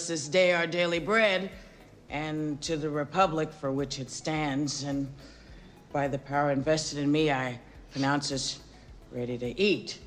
us this day our daily bread, and to the republic for which it stands, and by the power invested in me, I pronounce us ready to eat.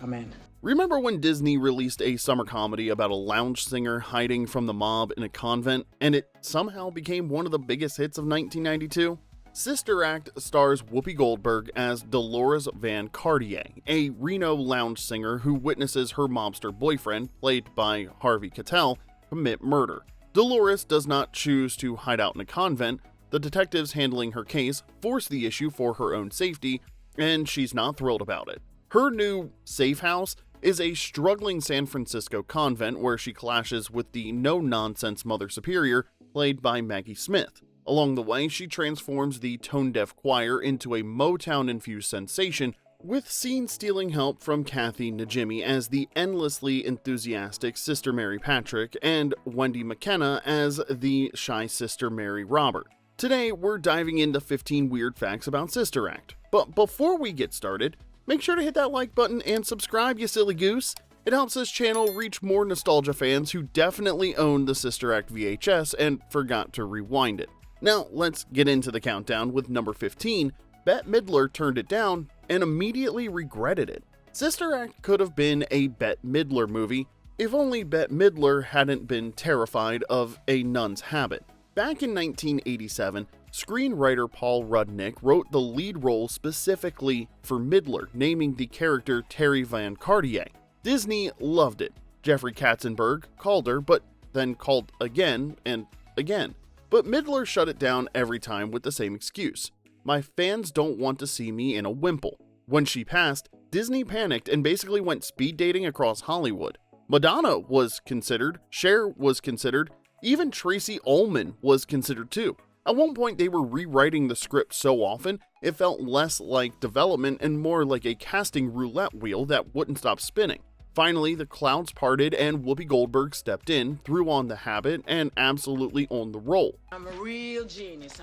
Amen. Remember when Disney released a summer comedy about a lounge singer hiding from the mob in a convent, and it somehow became one of the biggest hits of 1992? Sister Act stars Whoopi Goldberg as Dolores Van Cartier, a Reno lounge singer who witnesses her mobster boyfriend, played by Harvey Keitel, commit murder. Dolores does not choose to hide out in a convent. The detectives handling her case force the issue for her own safety, and she's not thrilled about it. Her new safe house is a struggling San Francisco convent where she clashes with the no-nonsense Mother Superior, played by Maggie Smith. Along the way, she transforms the tone-deaf choir into a Motown-infused sensation, with scene-stealing help from Najimy as the endlessly enthusiastic Sister Mary Patrick and Wendy McKenna as the shy Sister Mary Robert. Today, we're diving into 15 weird facts about Sister Act. But before we get started, make sure to hit that like button and subscribe, you silly goose. It helps this channel reach more nostalgia fans who definitely own the Sister Act VHS and forgot to rewind it. Now, let's get into the countdown with number 15. Bette Midler turned it down and immediately regretted it. Sister Act could have been a Bette Midler movie if only Bette Midler hadn't been terrified of a nun's habit. Back in 1987, screenwriter Paul Rudnick wrote the lead role specifically for Midler, naming the character Terry Van Cartier. Disney loved it. Jeffrey Katzenberg called her, but then called again and again. But Midler shut it down every time with the same excuse: "My fans don't want to see me in a wimple." When she passed, Disney panicked and basically went speed dating across Hollywood. Madonna was considered, Cher was considered, even Tracy Ullman was considered too. At one point, they were rewriting the script so often, it felt less like development and more like a casting roulette wheel that wouldn't stop spinning. Finally, the clouds parted and Whoopi Goldberg stepped in, threw on the habit, and absolutely owned the role. I'm a real genius.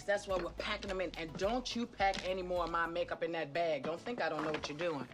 That's why we're packing them in. And don't you pack any more of my makeup in that bag. Don't think I don't know what you're doing.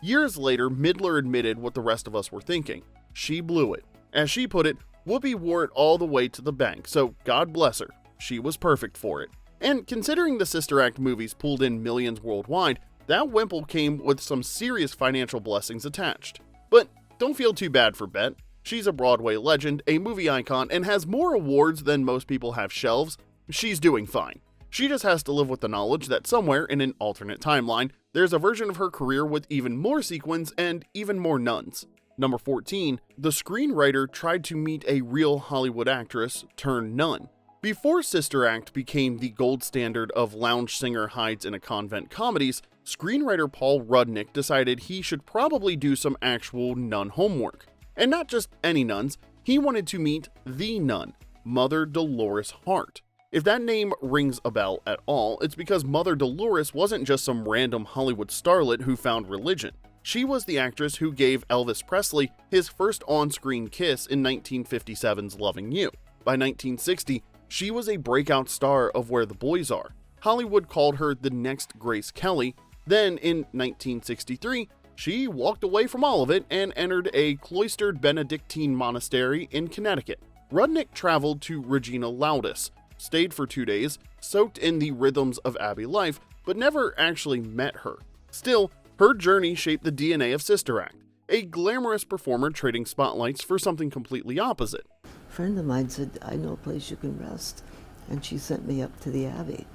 Years later, Midler admitted what the rest of us were thinking. She blew it. As she put it, Whoopi wore it all the way to the bank, so God bless her. She was perfect for it. And considering the Sister Act movies pulled in millions worldwide, that wimple came with some serious financial blessings attached. But don't feel too bad for Bette. She's a Broadway legend, a movie icon, and has more awards than most people have shelves. She's doing fine. She just has to live with the knowledge that somewhere in an alternate timeline, there's a version of her career with even more sequins and even more nuns. Number 14, the screenwriter tried to meet a real Hollywood actress turned nun. Before Sister Act became the gold standard of lounge singer hides in a convent comedies, screenwriter Paul Rudnick decided he should probably do some actual nun homework. And not just any nuns, he wanted to meet the nun, Mother Dolores Hart. If that name rings a bell at all, it's because Mother Dolores wasn't just some random Hollywood starlet who found religion. She was the actress who gave Elvis Presley his first on-screen kiss in 1957's Loving You. By 1960, she was a breakout star of Where the Boys Are. Hollywood called her the next Grace Kelly. Then in 1963, she walked away from all of it and entered a cloistered Benedictine monastery in Connecticut. Rudnick traveled to Regina Laudis, stayed for 2 days, soaked in the rhythms of Abbey life, but never actually met her. Still, her journey shaped the DNA of Sister Act, a glamorous performer trading spotlights for something completely opposite. A friend of mine said, "I know a place you can rest," and she sent me up to the Abbey.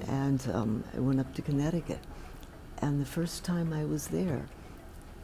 And I went up to Connecticut. And the first time I was there,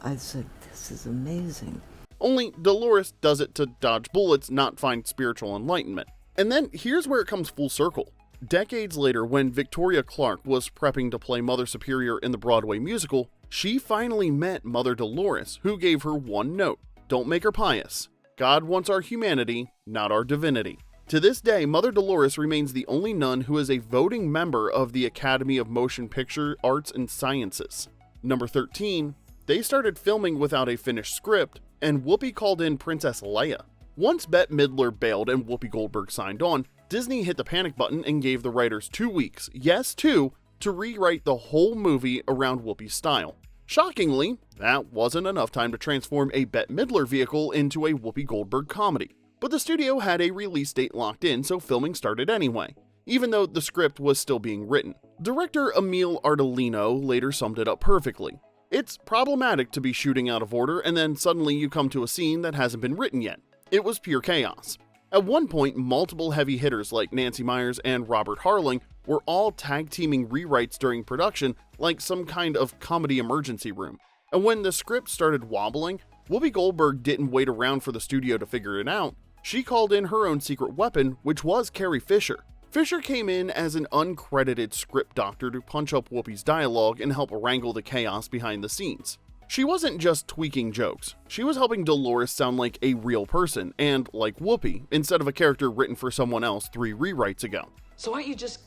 I said, "This is amazing." Only Dolores does it to dodge bullets, not find spiritual enlightenment. And then here's where it comes full circle. Decades later, when Victoria Clark was prepping to play Mother Superior in the Broadway musical, she finally met Mother Dolores, who gave her one note: don't make her pious. God wants our humanity, not our divinity. To this day, Mother Dolores remains the only nun who is a voting member of the Academy of Motion Picture Arts and Sciences. Number 13, they started filming without a finished script, and Whoopi called in Princess Leia. Once Bette Midler bailed and Whoopi Goldberg signed on, Disney hit the panic button and gave the writers 2 weeks, yes 2, to rewrite the whole movie around Whoopi's style. Shockingly, that wasn't enough time to transform a Bette Midler vehicle into a Whoopi Goldberg comedy. But the studio had a release date locked in, so filming started anyway, even though the script was still being written. Director Emile Ardolino later summed it up perfectly. It's problematic to be shooting out of order and then suddenly you come to a scene that hasn't been written yet. It was pure chaos. At one point, multiple heavy hitters like Nancy Meyers and Robert Harling were all tag-teaming rewrites during production like some kind of comedy emergency room. And when the script started wobbling, Whoopi Goldberg didn't wait around for the studio to figure it out. She called in her own secret weapon, which was Carrie Fisher. Fisher came in as an uncredited script doctor to punch up Whoopi's dialogue and help wrangle the chaos behind the scenes. She wasn't just tweaking jokes, she was helping Dolores sound like a real person, and like Whoopi, instead of a character written for someone else 3 rewrites ago. So why don't you just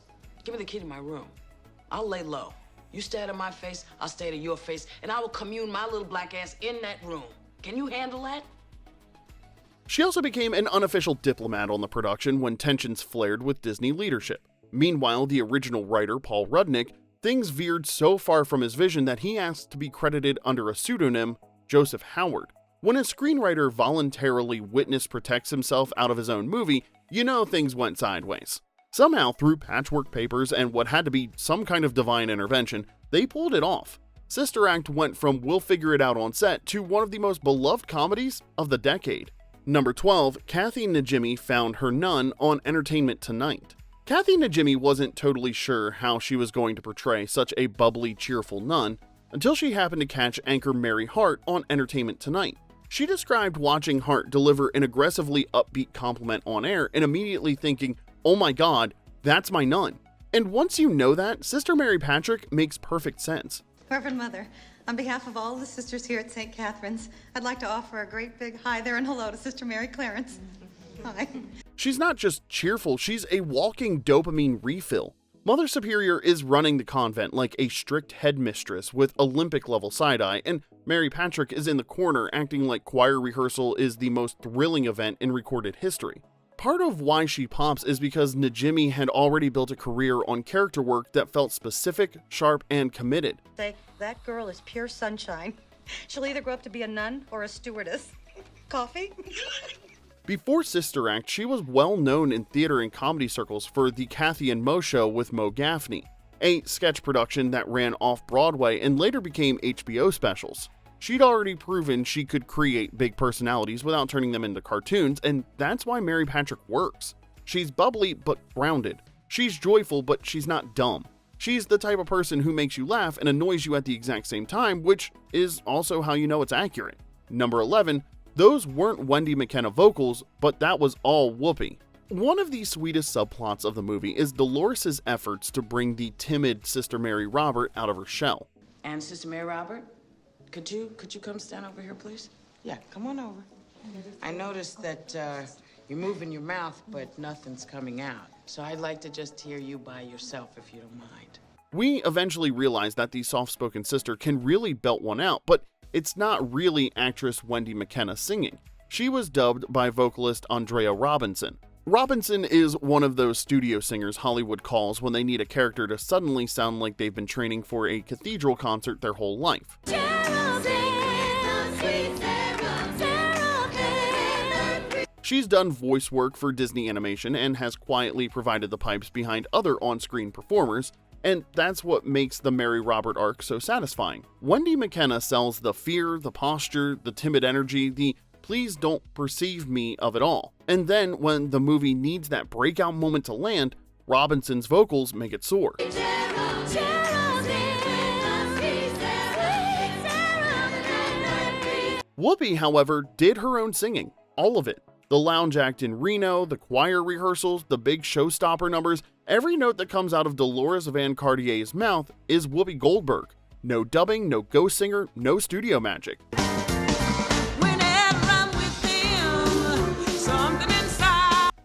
give me the key to my room? I'll lay low. You stay out of my face, I'll stay out of your face, and I will commune my little black ass in that room. Can you handle that? She also became an unofficial diplomat on the production when tensions flared with Disney leadership. Meanwhile, the original writer, Paul Rudnick, things veered so far from his vision that he asked to be credited under a pseudonym, Joseph Howard. When a screenwriter voluntarily witness protects himself out of his own movie, you know things went sideways. Somehow, through patchwork papers and what had to be some kind of divine intervention, they pulled it off. Sister Act went from we'll figure it out on set to one of the most beloved comedies of the decade. Number 12, Kathy Najimy found her nun on Entertainment Tonight. Kathy Najimy wasn't totally sure how she was going to portray such a bubbly, cheerful nun until she happened to catch anchor Mary Hart on Entertainment Tonight. She described watching Hart deliver an aggressively upbeat compliment on air and immediately thinking, oh my god, that's my nun. And once you know that, Sister Mary Patrick makes perfect sense. Reverend Mother, on behalf of all the sisters here at St. Catherine's, I'd like to offer a great big hi there and hello to Sister Mary Clarence. Hi. She's not just cheerful, she's a walking dopamine refill. Mother Superior is running the convent like a strict headmistress with Olympic-level side-eye, and Mary Patrick is in the corner acting like choir rehearsal is the most thrilling event in recorded history. Part of why she pops is because Najimy had already built a career on character work that felt specific, sharp, and committed. That girl is pure sunshine. She'll either grow up to be a nun or a stewardess. Coffee? Before Sister Act, she was well known in theater and comedy circles for the Kathy and Mo Show with Mo Gaffney, a sketch production that ran off-Broadway and later became HBO specials. She'd already proven she could create big personalities without turning them into cartoons, and that's why Mary Patrick works. She's bubbly but grounded. She's joyful but she's not dumb. She's the type of person who makes you laugh and annoys you at the exact same time, which is also how you know it's accurate. Number 11, those weren't Wendy McKenna vocals, but that was all Whoopi. One of the sweetest subplots of the movie is Dolores' efforts to bring the timid Sister Mary Robert out of her shell. And Sister Mary Robert, could you come stand over here, please? Yeah, come on over. I noticed that you're moving your mouth, but nothing's coming out. So I'd like to just hear you by yourself, if you don't mind. We eventually realized that the soft-spoken sister can really belt one out, but it's not really actress Wendy McKenna singing. She was dubbed by vocalist Andrea Robinson. Robinson is one of those studio singers Hollywood calls when they need a character to suddenly sound like they've been training for a cathedral concert their whole life. She's done voice work for Disney Animation and has quietly provided the pipes behind other on-screen performers, and that's what makes the Mary Robert arc so satisfying. Wendy McKenna sells the fear, the posture, the timid energy, the please don't perceive me of it all. And then when the movie needs that breakout moment to land, Robinson's vocals make it soar. Whoopi, however, did her own singing, all of it. The lounge act in Reno, the choir rehearsals, the big showstopper numbers, every note that comes out of Dolores Van Cartier's mouth is Whoopi Goldberg. No dubbing, no ghost singer, no studio magic.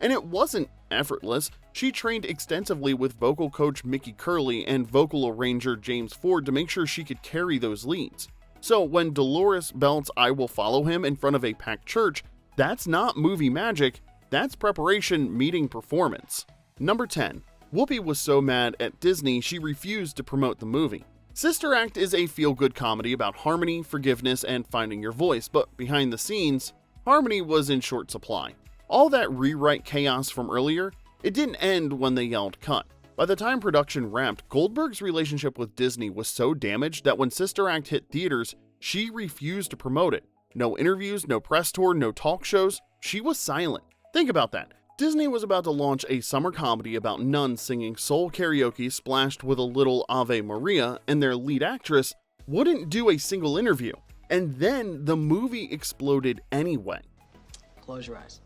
And it wasn't effortless. She trained extensively with vocal coach Mickey Curley and vocal arranger James Ford to make sure she could carry those leads. So when Dolores belts I Will Follow Him in front of a packed church, that's not movie magic, that's preparation meeting performance. Number 10. Whoopi was so mad at Disney she refused to promote the movie. Sister Act is a feel-good comedy about harmony, forgiveness, and finding your voice, but behind the scenes, harmony was in short supply. All that rewrite chaos from earlier, it didn't end when they yelled cut. By the time production wrapped, Goldberg's relationship with Disney was so damaged that when Sister Act hit theaters, she refused to promote it. No interviews, no press tour, no talk shows. She was silent. Think about that. Disney was about to launch a summer comedy about nuns singing soul karaoke splashed with a little Ave Maria, and their lead actress wouldn't do a single interview. And then the movie exploded anyway. Close your eyes.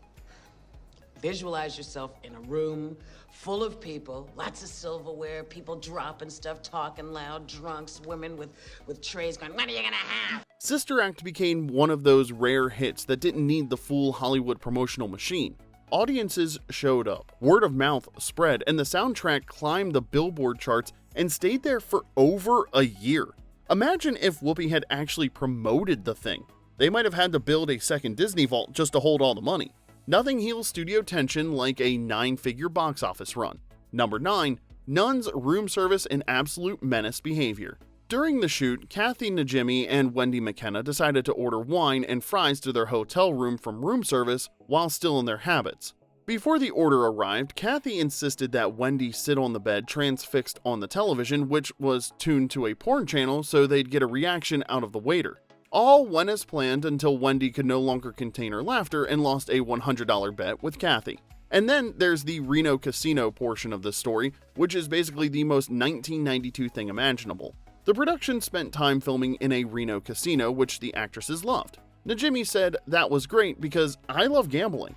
Visualize yourself in a room full of people, lots of silverware, people dropping stuff, talking loud, drunks, women with trays going, "What are you gonna have?" Sister Act became one of those rare hits that didn't need the full Hollywood promotional machine. Audiences showed up, word of mouth spread, and the soundtrack climbed the Billboard charts and stayed there for over a year. Imagine if Whoopi had actually promoted the thing. They might have had to build a second Disney vault just to hold all the money. Nothing heals studio tension like a 9-figure box office run. Number 9, Nuns, room service, and absolute menace behavior. During the shoot, Kathy Najimy and Wendy McKenna decided to order wine and fries to their hotel room from room service while still in their habits. Before the order arrived, Kathy insisted that Wendy sit on the bed transfixed on the television, which was tuned to a porn channel so they'd get a reaction out of the waiter. All went as planned until Wendy could no longer contain her laughter and lost a $100 bet with Kathy. And then there's the Reno casino portion of this story, which is basically the most 1992 thing imaginable. The production spent time filming in a Reno casino, which the actresses loved. Najimy said, "That was great because I love gambling."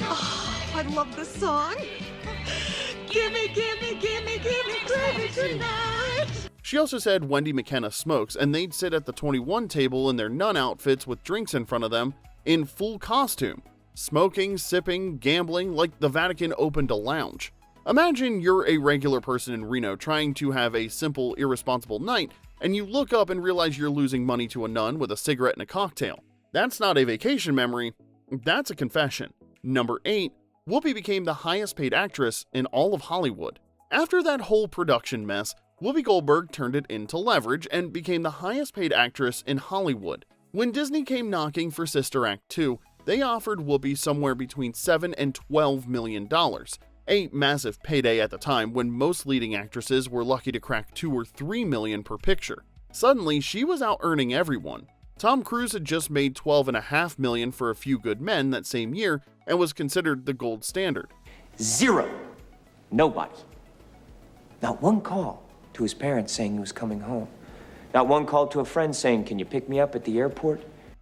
Oh, I love this song. Gimme, gimme, gimme, gimme, gravy tonight. She also said Wendy McKenna smokes, and they'd sit at the 21 table in their nun outfits with drinks in front of them in full costume. Smoking, sipping, gambling, like the Vatican opened a lounge. Imagine you're a regular person in Reno trying to have a simple, irresponsible night, and you look up and realize you're losing money to a nun with a cigarette and a cocktail. That's not a vacation memory, that's a confession. Number 8, Whoopi became the highest paid actress in all of Hollywood. After that whole production mess, Whoopi Goldberg turned it into leverage and became the highest paid actress in Hollywood. When Disney came knocking for Sister Act 2, they offered Whoopi somewhere between $7 and $12 million. A massive payday at the time when most leading actresses were lucky to crack $2 or $3 million per picture. Suddenly, she was out earning everyone. Tom Cruise had just made $12.5 million for A Few Good Men that same year and was considered the gold standard. 0. Nobody. Not one call to his parents saying he was coming home. Not one call to a friend saying, "Can you pick me up at the airport?"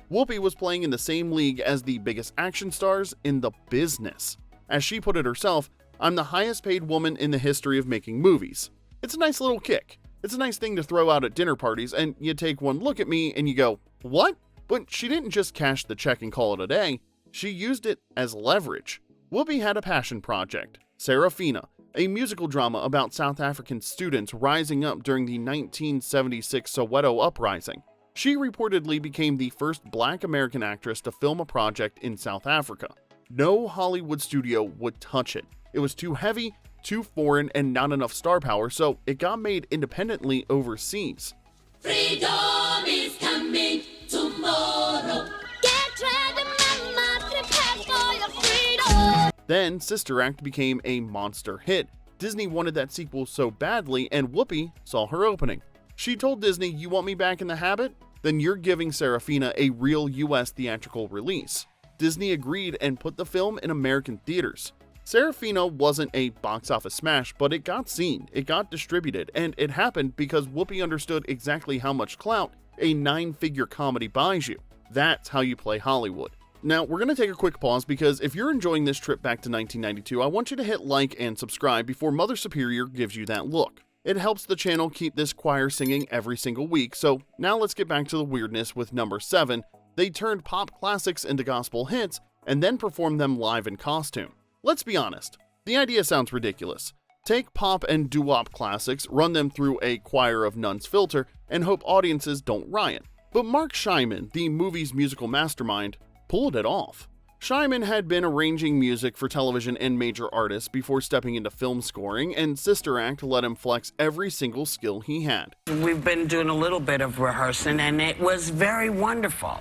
Whoopi was playing in the same league as the biggest action stars in the business. As she put it herself, "I'm the highest paid woman in the history of making movies." It's a nice little kick. It's a nice thing to throw out at dinner parties, and you take one look at me and you go, "What?" But she didn't just cash the check and call it a day. She used it as leverage. Whoopi had a passion project, Serafina, a musical drama about South African students rising up during the 1976 Soweto uprising. She reportedly became the first Black American actress to film a project in South Africa. No Hollywood studio would touch it. It was too heavy, too foreign, and not enough star power, so it got made independently overseas. Freedom is coming tomorrow. Get ready, mama, prepare for your freedom. Then Sister Act became a monster hit. Disney wanted that sequel so badly, and Whoopi saw her opening. She told Disney, "You want me back in the habit? Then you're giving Serafina a real US theatrical release." Disney agreed and put the film in American theaters. Serafina wasn't a box office smash, but it got seen, it got distributed, and it happened because Whoopi understood exactly how much clout a 9-figure comedy buys you. That's how you play Hollywood. Now, we're going to take a quick pause because if you're enjoying this trip back to 1992, I want you to hit like and subscribe before Mother Superior gives you that look. It helps the channel keep this choir singing every single week, so now let's get back to the weirdness with number 7. They turned pop classics into gospel hits and then performed them live in costume. Let's be honest, the idea sounds ridiculous. Take pop and doo-wop classics, run them through a choir of nuns filter, and hope audiences don't riot. But Marc Shaiman, the movie's musical mastermind, pulled it off. Shaiman had been arranging music for television and major artists before stepping into film scoring, and Sister Act let him flex every single skill he had. We've been doing a little bit of rehearsing, and it was very wonderful.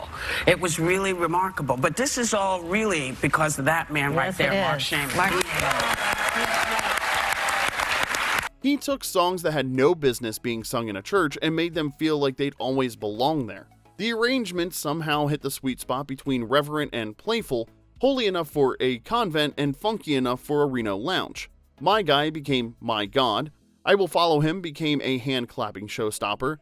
It was really remarkable. But this is all really because of that man right there, Marc Shaiman. He took songs that had no business being sung in a church and made them feel like they'd always belong there. The arrangements somehow hit the sweet spot between reverent and playful, holy enough for a convent and funky enough for a Reno lounge. My Guy became My God, I Will Follow Him became a hand-clapping showstopper,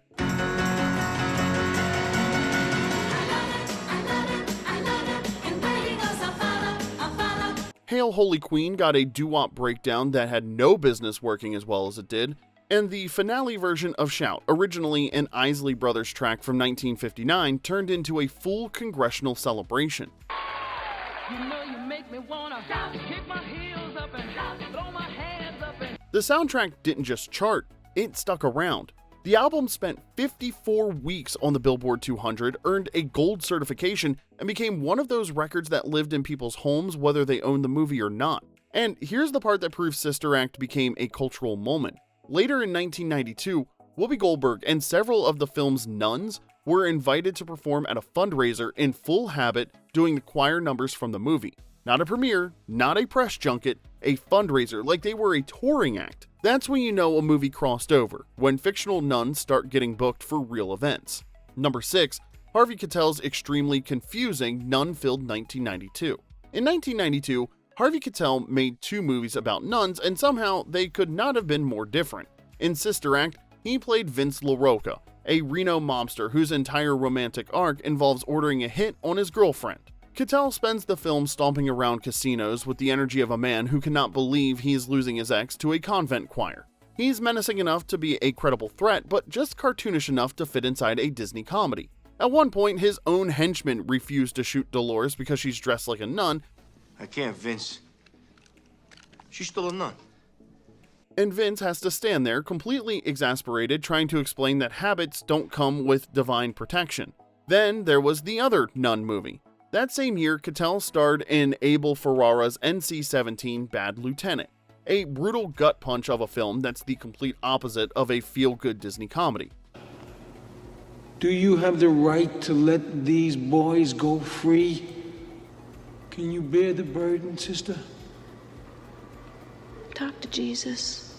Hail Holy Queen got a doo-wop breakdown that had no business working as well as it did, and the finale version of Shout, originally an Isley Brothers track from 1959, turned into a full congressional celebration. You know you make me wanna kick my heels up and throw my hands up and... The soundtrack didn't just chart, it stuck around. The album spent 54 weeks on the Billboard 200, earned a gold certification, and became one of those records that lived in people's homes whether they owned the movie or not. And here's the part that proves Sister Act became a cultural moment. Later in 1992, Whoopi Goldberg and several of the film's nuns were invited to perform at a fundraiser in full habit doing the choir numbers from the movie. Not a premiere, not a press junket, a fundraiser like they were a touring act. That's when you know a movie crossed over, when fictional nuns start getting booked for real events. Number 6, Harvey Keitel's extremely confusing nun-filled 1992. In 1992, Harvey Keitel made 2 movies about nuns, and somehow they could not have been more different. In Sister Act, he played Vince LaRocca, a Reno mobster whose entire romantic arc involves ordering a hit on his girlfriend. Keitel spends the film stomping around casinos with the energy of a man who cannot believe he is losing his ex to a convent choir. He's menacing enough to be a credible threat, but just cartoonish enough to fit inside a Disney comedy. At one point, his own henchmen refuse to shoot Dolores because she's dressed like a nun. I can't, Vince. She's still a nun. And Vince has to stand there completely exasperated, trying to explain that habits don't come with divine protection. Then there was the other nun movie. That same year, Keitel starred in Abel Ferrara's NC-17 Bad Lieutenant, a brutal gut punch of a film that's the complete opposite of a feel-good Disney comedy. Do you have the right to let these boys go free? Can you bear the burden, sister? Talk to Jesus.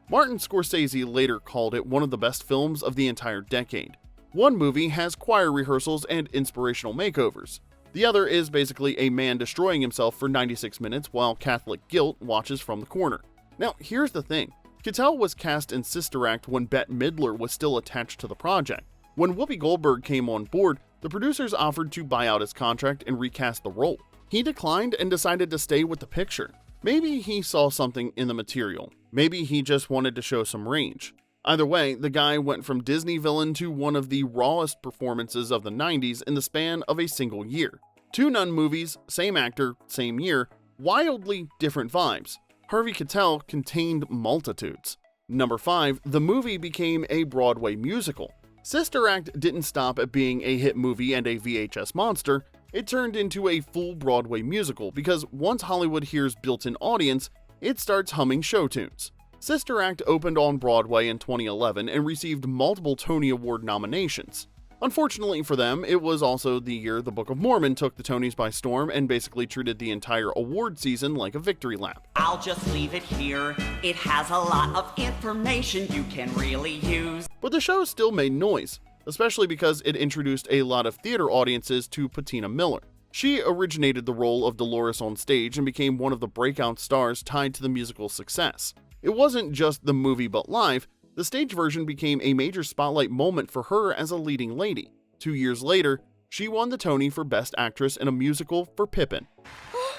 Martin Scorsese later called it one of the best films of the entire decade. One movie has choir rehearsals and inspirational makeovers. The other is basically a man destroying himself for 96 minutes while Catholic guilt watches from the corner. Now, here's the thing. Keitel was cast in Sister Act when Bette Midler was still attached to the project. When Whoopi Goldberg came on board, the producers offered to buy out his contract and recast the role. He declined and decided to stay with the picture. Maybe he saw something in the material. Maybe he just wanted to show some range. Either way, the guy went from Disney villain to one of the rawest performances of the 90s in the span of a single year. 2 nun movies, same actor, same year, wildly different vibes. Harvey Keitel contained multitudes. Number 5, the movie became a Broadway musical. Sister Act didn't stop at being a hit movie and a VHS monster, it turned into a full Broadway musical because once Hollywood hears built-in audience, it starts humming show tunes. Sister Act opened on Broadway in 2011 and received multiple Tony Award nominations. Unfortunately for them, it was also the year the Book of Mormon took the Tonys by storm and basically treated the entire award season like a victory lap. I'll just leave it here. It has a lot of information you can really use. But the show still made noise, especially because it introduced a lot of theater audiences to Patina Miller. She originated the role of Dolores on stage and became one of the breakout stars tied to the musical's success. It wasn't just the movie but live, the stage version became a major spotlight moment for her as a leading lady. 2 years later, she won the Tony for Best Actress in a Musical for Pippin. Oh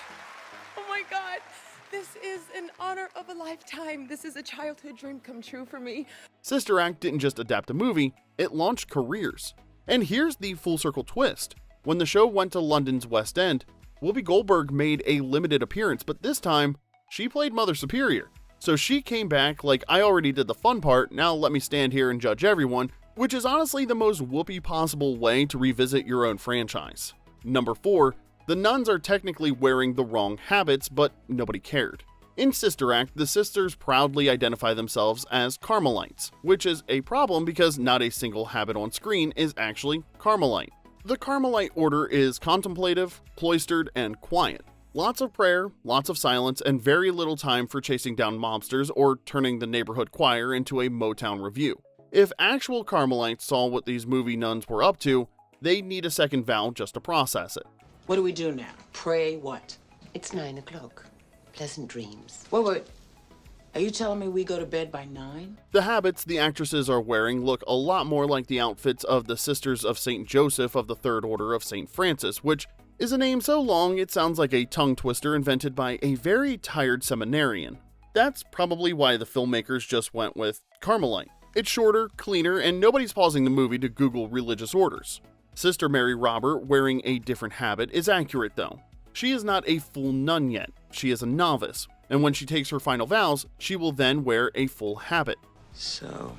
my God, this is an honor of a lifetime. This is a childhood dream come true for me. Sister Act didn't just adapt a movie, it launched careers. And here's the full circle twist. When the show went to London's West End, Whoopi Goldberg made a limited appearance, but this time, she played Mother Superior. So she came back like, I already did the fun part, now let me stand here and judge everyone, which is honestly the most Whoopi possible way to revisit your own franchise. Number 4, The nuns are technically wearing the wrong habits, but nobody cared. In Sister Act, the sisters proudly identify themselves as Carmelites, which is a problem because not a single habit on screen is actually Carmelite. The Carmelite order is contemplative, cloistered, and quiet. Lots of prayer, lots of silence, and very little time for chasing down mobsters or turning the neighborhood choir into a Motown revue. If actual Carmelites saw what these movie nuns were up to, they'd need a second vow just to process it. What do we do now? Pray what? It's 9 o'clock. Pleasant dreams. Wait. Are you telling me we go to bed by 9? The habits the actresses are wearing look a lot more like the outfits of the Sisters of St. Joseph of the Third Order of St. Francis, which is a name so long it sounds like a tongue twister invented by a very tired seminarian. That's probably why the filmmakers just went with Carmelite. It's shorter, cleaner, and nobody's pausing the movie to Google religious orders. Sister Mary Robert wearing a different habit is accurate though. She is not a full nun yet, she is a novice, and when she takes her final vows, she will then wear a full habit. So,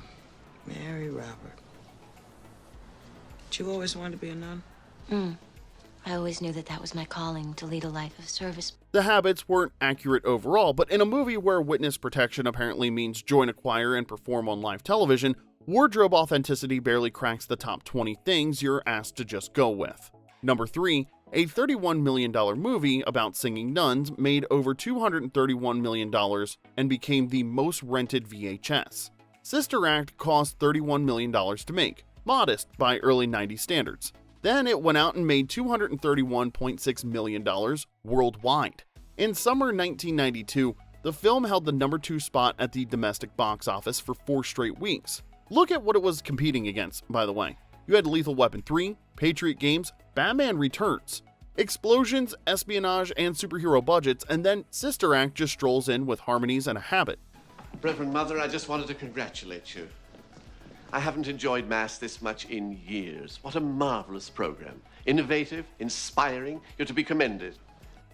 Mary Robert. Did you always want to be a nun? I always knew that was my calling, to lead a life of service. The habits weren't accurate overall, but in a movie where witness protection apparently means join a choir and perform on live television, wardrobe authenticity barely cracks the top 20 things you're asked to just go with. Number 3. A $31 million movie about singing nuns made over $231 million and became the most rented VHS. Sister Act cost $31 million to make, modest by early 90s standards. Then it went out and made $231.6 million worldwide. In summer 1992, the film held the number 2 spot at the domestic box office for 4 straight weeks. Look at what it was competing against, by the way. You had Lethal Weapon 3, Patriot Games, Batman Returns, explosions, espionage, and superhero budgets, and then Sister Act just strolls in with harmonies and a habit. Reverend Mother, I just wanted to congratulate you. I haven't enjoyed Mass this much in years. What a marvelous program. Innovative, inspiring, you're to be commended.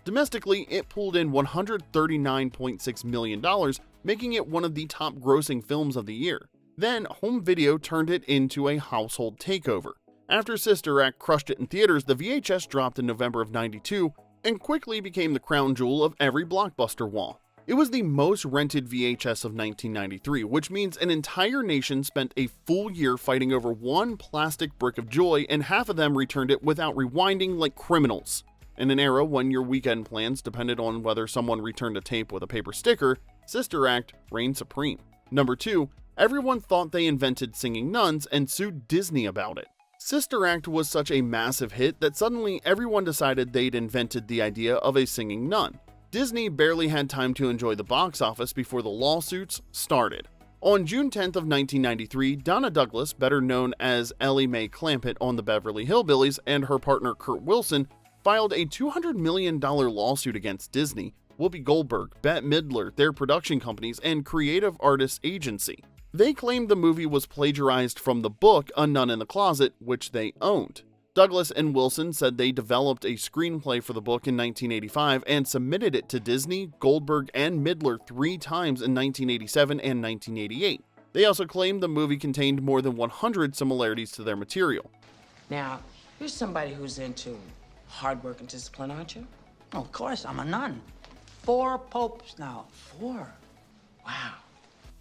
Domestically, it pulled in $139.6 million, making it one of the top grossing films of the year. Then, home video turned it into a household takeover. After Sister Act crushed it in theaters, the VHS dropped in November of '92 and quickly became the crown jewel of every blockbuster wall. It was the most rented VHS of 1993, which means an entire nation spent a full year fighting over one plastic brick of joy, and half of them returned it without rewinding like criminals. In an era when your weekend plans depended on whether someone returned a tape with a paper sticker, Sister Act reigned supreme. Number 2, everyone thought they invented singing nuns and sued Disney about it. Sister Act was such a massive hit that suddenly everyone decided they'd invented the idea of a singing nun. Disney barely had time to enjoy the box office before the lawsuits started. On June 10th of 1993, Donna Douglas, better known as Ellie Mae Clampett on the Beverly Hillbillies, and her partner Kurt Wilson filed a $200 million lawsuit against Disney, Whoopi Goldberg, Bette Midler, their production companies, and creative artists agency. They claimed the movie was plagiarized from the book A Nun in the Closet, which they owned. Douglas and Wilson said they developed a screenplay for the book in 1985 and submitted it to Disney, Goldberg, and Midler 3 times in 1987 and 1988. They also claimed the movie contained more than 100 similarities to their material. Now, you're somebody who's into hard work and discipline, aren't you? Oh, of course, I'm a nun. 4 popes now. 4? Wow.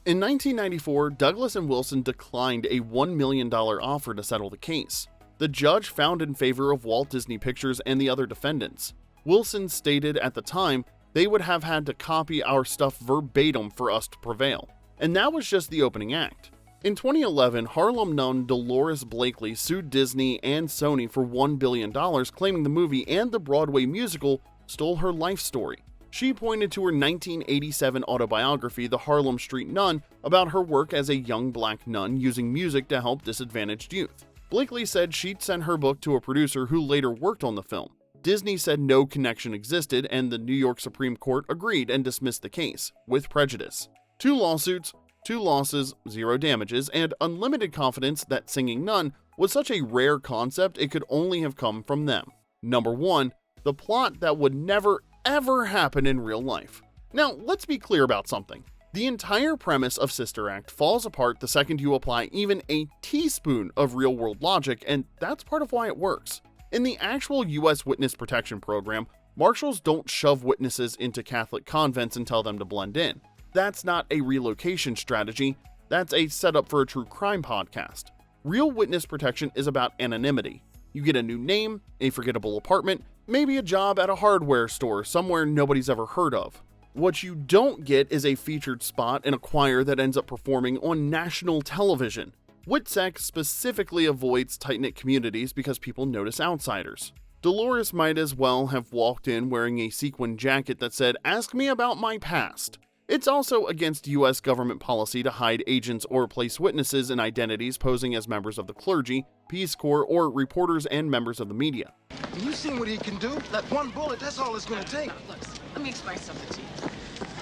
In 1994, Douglas and Wilson declined a $1 million offer to settle the case. The judge found in favor of Walt Disney Pictures and the other defendants. Wilson stated at the time they would have had to copy our stuff verbatim for us to prevail. And that was just the opening act. In 2011, Harlem nun Dolores Blakely sued Disney and Sony for $1 billion, claiming the movie and the Broadway musical stole her life story. She pointed to her 1987 autobiography, The Harlem Street Nun, about her work as a young black nun using music to help disadvantaged youth. Blakely said she'd sent her book to a producer who later worked on the film. Disney said no connection existed, and the New York Supreme Court agreed and dismissed the case, with prejudice. 2 lawsuits, 2 losses, 0 damages, and unlimited confidence that singing nun was such a rare concept it could only have come from them. Number 1, the plot that would never ever happen in real life. Now, let's be clear about something. The entire premise of Sister Act falls apart the second you apply even a teaspoon of real-world logic, and that's part of why it works. In the actual U.S. Witness Protection Program, marshals don't shove witnesses into Catholic convents and tell them to blend in. That's not a relocation strategy, that's a setup for a true crime podcast. Real witness protection is about anonymity. You get a new name, a forgettable apartment, maybe a job at a hardware store somewhere nobody's ever heard of. What you don't get is a featured spot in a choir that ends up performing on national television. WITSEC specifically avoids tight-knit communities because people notice outsiders. Dolores might as well have walked in wearing a sequin jacket that said, "Ask me about my past." It's also against US government policy to hide agents or place witnesses in identities posing as members of the clergy, Peace Corps, or reporters and members of the media. You seen what he can do? That one bullet, that's all it's gonna take. Look, let me explain something to you.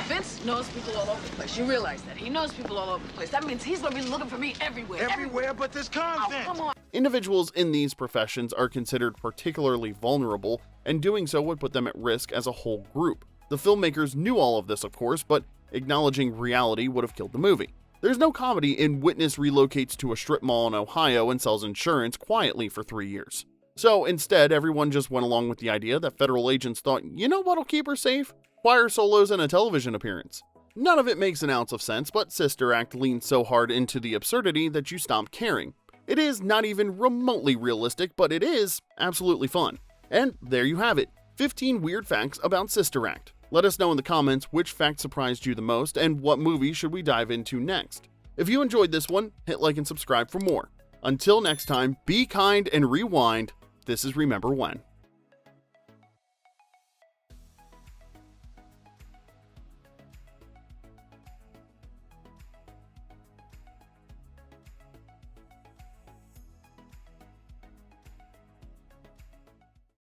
Vince knows people all over the place. You realize that. He knows people all over the place. That means he's gonna be looking for me everywhere. Everywhere but this convent. Oh, come on. Individuals in these professions are considered particularly vulnerable, and doing so would put them at risk as a whole group. The filmmakers knew all of this, of course, but acknowledging reality would have killed the movie. There's no comedy in Witness relocates to a strip mall in Ohio and sells insurance quietly for 3 years. So instead, everyone just went along with the idea that federal agents thought, you know what'll keep her safe? Choir solos and a television appearance. None of it makes an ounce of sense, but Sister Act leans so hard into the absurdity that you stop caring. It is not even remotely realistic, but it is absolutely fun. And there you have it, 15 weird facts about Sister Act. Let us know in the comments which fact surprised you the most and what movie should we dive into next. If you enjoyed this one, hit like and subscribe for more. Until next time, be kind and rewind. This is Remember When.